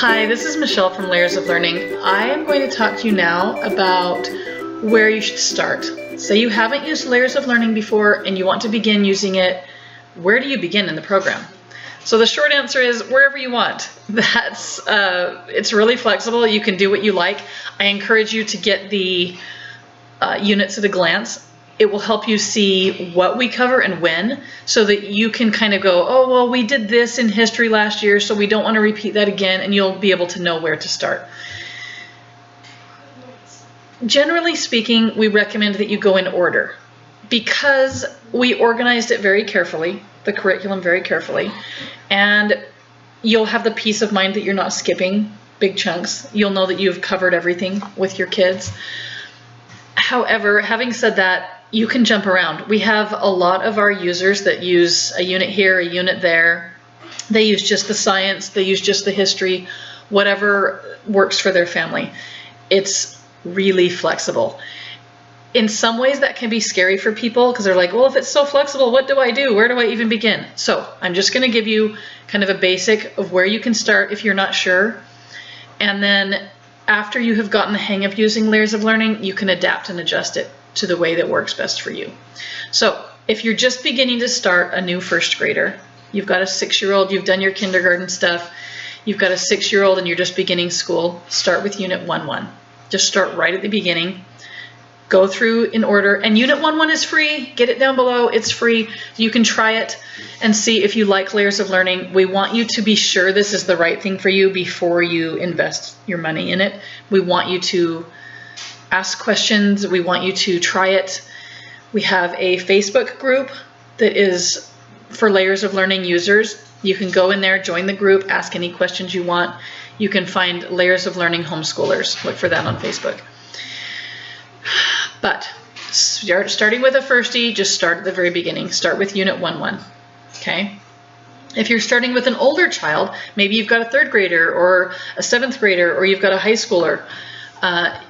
Hi, this is Michelle from Layers of Learning. I am going to talk to you now about where you should start. Say you haven't used Layers of Learning before and you want to begin using it. Where do you begin in the program? So the short answer is wherever you want. It's really flexible. You can do what you like. I encourage you to get the units at a glance. It will help you see what we cover and when, so that you can kind of go, oh, well, we did this in history last year, so we don't want to repeat that again, and you'll be able to know where to start. Generally speaking, we recommend that you go in order because we organized it very carefully, the curriculum very carefully, and you'll have the peace of mind that you're not skipping big chunks. You'll know that you've covered everything with your kids. However, having said that, you can jump around. We have a lot of our users that use a unit here, a unit there. They use just the science, they use just the history, whatever works for their family. It's really flexible. In some ways that can be scary for people because they're like, well, if it's so flexible, what do I do? Where do I even begin? So I'm just going to give you kind of a basic of where you can start if you're not sure. And then after you have gotten the hang of using Layers of Learning, you can adapt and adjust it to the way that works best for you. So if you're just beginning to start a new first grader, you've got a 6-year-old, you've done your kindergarten stuff, you've got a 6-year-old and you're just beginning school, start with Unit 1.1. Just start right at the beginning. Go through in order, and Unit 1.1 is free. Get it down below, it's free. You can try it and see if you like Layers of Learning. We want you to be sure this is the right thing for you before you invest your money in it. We want you to ask questions, we want you to try it. We have a Facebook group that is for Layers of Learning users. You can go in there, join the group, ask any questions you want. You can find Layers of Learning homeschoolers. Look for that on Facebook. But starting with a firstie, just start at the very beginning. Start with Unit 1.1, okay? If you're starting with an older child, maybe you've got a 3rd grader or a 7th grader, or you've got a high schooler,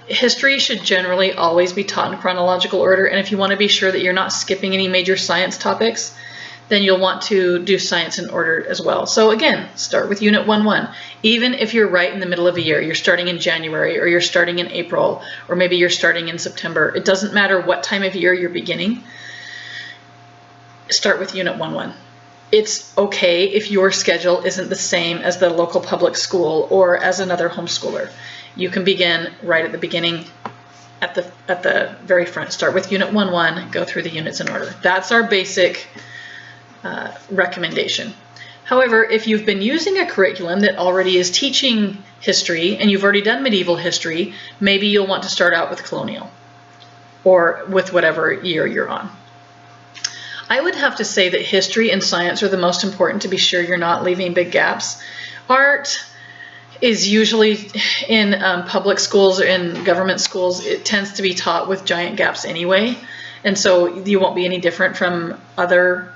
history should generally always be taught in chronological order. And if you want to be sure that you're not skipping any major science topics, then you'll want to do science in order as well. So again, start with Unit 1.1. Even if you're right in the middle of a year, you're starting in January, or you're starting in April, or maybe you're starting in September. It doesn't matter what time of year you're beginning. Start with Unit 1.1. It's okay if your schedule isn't the same as the local public school or as another homeschooler. You can begin right at the beginning, at the very front. Start with Unit 1.1, go through the units in order. That's our basic recommendation. However, if you've been using a curriculum that already is teaching history and you've already done medieval history, maybe you'll want to start out with colonial or with whatever year you're on. I would have to say that history and science are the most important to be sure you're not leaving big gaps. Art is usually in public schools or in government schools, it tends to be taught with giant gaps anyway. And so you won't be any different from other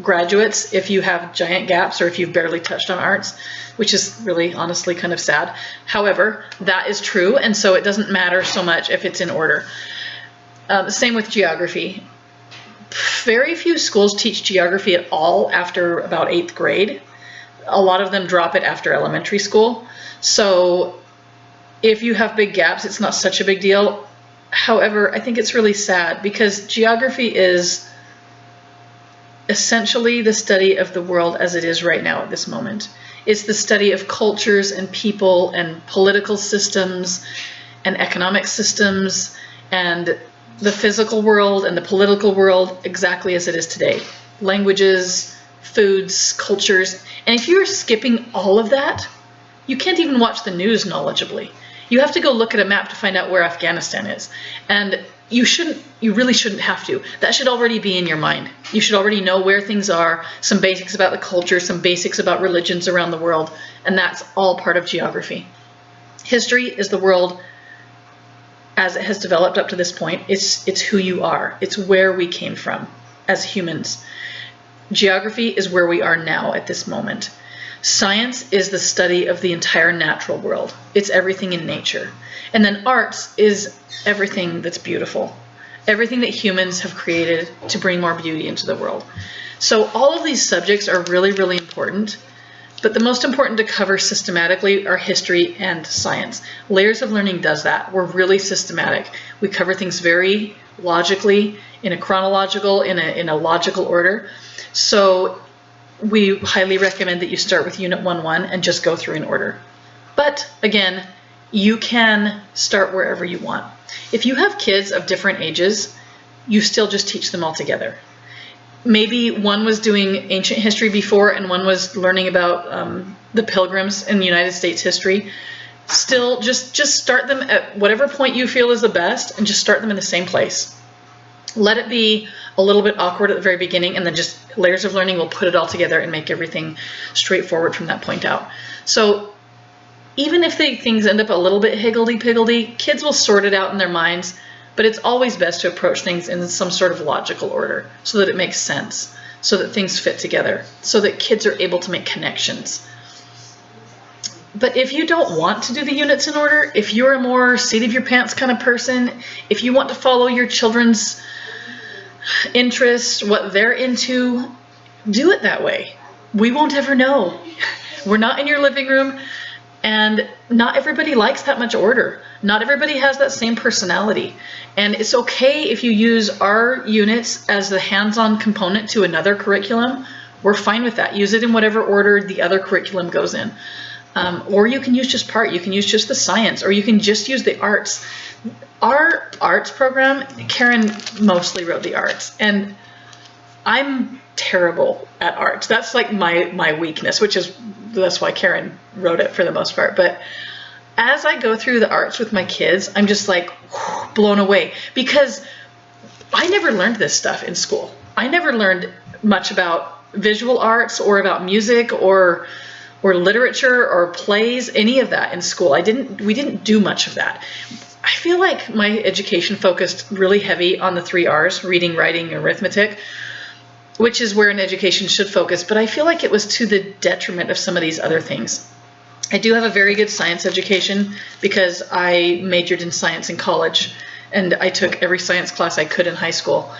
graduates if you have giant gaps or if you've barely touched on arts, which is really honestly kind of sad. However, that is true, and so it doesn't matter so much if it's in order. Same with geography. Very few schools teach geography at all after about 8th grade. A lot of them drop it after elementary school. So if you have big gaps, it's not such a big deal. However, I think it's really sad because geography is essentially the study of the world as it is right now at this moment. It's the study of cultures and people and political systems and economic systems and the physical world and the political world exactly as it is today. Languages, foods, cultures. And if you're skipping all of that, you can't even watch the news knowledgeably. You have to go look at a map to find out where Afghanistan is. And you really shouldn't have to. That should already be in your mind. You should already know where things are, some basics about the culture, some basics about religions around the world, and that's all part of geography. History is the world as it has developed up to this point. It's who you are. It's where we came from as humans. Geography is where we are now at this moment. Science is the study of the entire natural world. It's everything in nature. And then arts is everything that's beautiful, everything that humans have created to bring more beauty into the world. So all of these subjects are really, really important, but the most important to cover systematically are history and science. Layers of Learning does that. We're really systematic. We cover things very logically, in a chronological, in a logical order. So we highly recommend that you start with Unit 1.1 and just go through in order. But again, you can start wherever you want. If you have kids of different ages, you still just teach them all together. Maybe one was doing ancient history before and one was learning about the Pilgrims in the United States history. Still, just start them at whatever point you feel is the best and just start them in the same place. Let it be a little bit awkward at the very beginning, and then just Layers of Learning will put it all together and make everything straightforward from that point out. So even if things end up a little bit higgledy-piggledy, kids will sort it out in their minds, but it's always best to approach things in some sort of logical order so that it makes sense, so that things fit together, so that kids are able to make connections. But if you don't want to do the units in order, if you're a more seat-of-your-pants kind of person, if you want to follow your children's interests, what they're into, do it that way. We won't ever know. We're not in your living room, and not everybody likes that much order. Not everybody has that same personality. And it's okay if you use our units as the hands-on component to another curriculum. We're fine with that. Use it in whatever order the other curriculum goes in. Or you can use just part, you can use just the science, or you can just use the arts. Our arts program, Karen mostly wrote the arts, and I'm terrible at arts. That's like my weakness, that's why Karen wrote it for the most part. But as I go through the arts with my kids, I'm just like blown away, because I never learned this stuff in school. I never learned much about visual arts or about music or literature or plays, any of that in school. We didn't do much of that. I feel like my education focused really heavy on the 3 R's, reading, writing, and arithmetic, which is where an education should focus, but I feel like it was to the detriment of some of these other things. I do have a very good science education because I majored in science in college, and I took every science class I could in high school.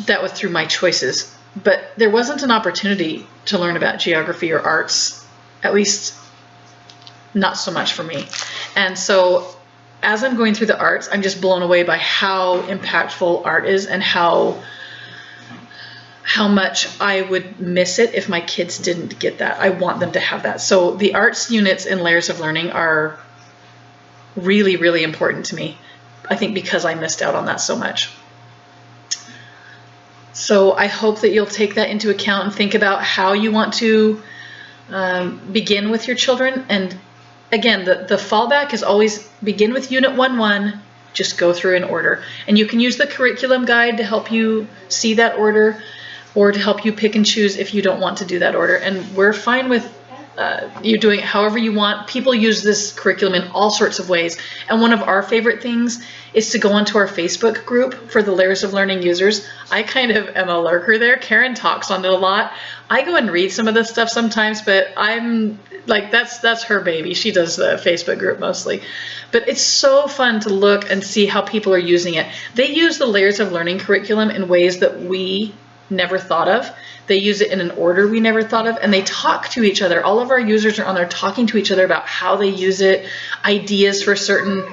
That was through my choices. But there wasn't an opportunity to learn about geography or arts, at least not so much for me. And so as I'm going through the arts, I'm just blown away by how impactful art is and how much I would miss it if my kids didn't get that. I want them to have that. So the arts units in Layers of Learning are really, really important to me, I think, because I missed out on that so much. So I hope that you'll take that into account and think about how you want to begin with your children. And again, the fallback is always begin with Unit 1.1, just go through in order. And you can use the curriculum guide to help you see that order, or to help you pick and choose if you don't want to do that order. And we're fine with you doing it however you want. People use this curriculum in all sorts of ways. And one of our favorite things is to go onto our Facebook group for the Layers of Learning users. I kind of am a lurker there. Karen talks on it a lot. I go and read some of this stuff sometimes, but I'm like, that's her baby. She does the Facebook group mostly. But it's so fun to look and see how people are using it. They use the Layers of Learning curriculum in ways that we never thought of. They use it in an order we never thought of, and they talk to each other. All of our users are on there talking to each other about how they use it, ideas for certain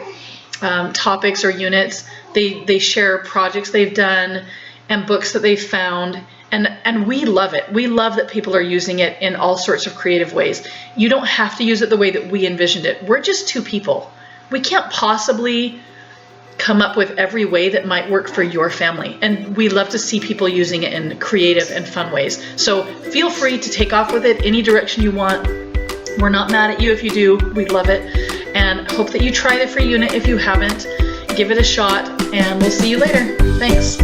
topics or units. They share projects they've done and books that they've found, and we love it. We love that people are using it in all sorts of creative ways. You don't have to use it the way that we envisioned it. We're just 2 people. We can't possibly come up with every way that might work for your family, and we love to see people using it in creative and fun ways. So feel free to take off with it any direction you want. We're not mad at you if you do. We love it, and hope that you try the free unit if you haven't. Give it a shot, and we'll see you later. Thanks.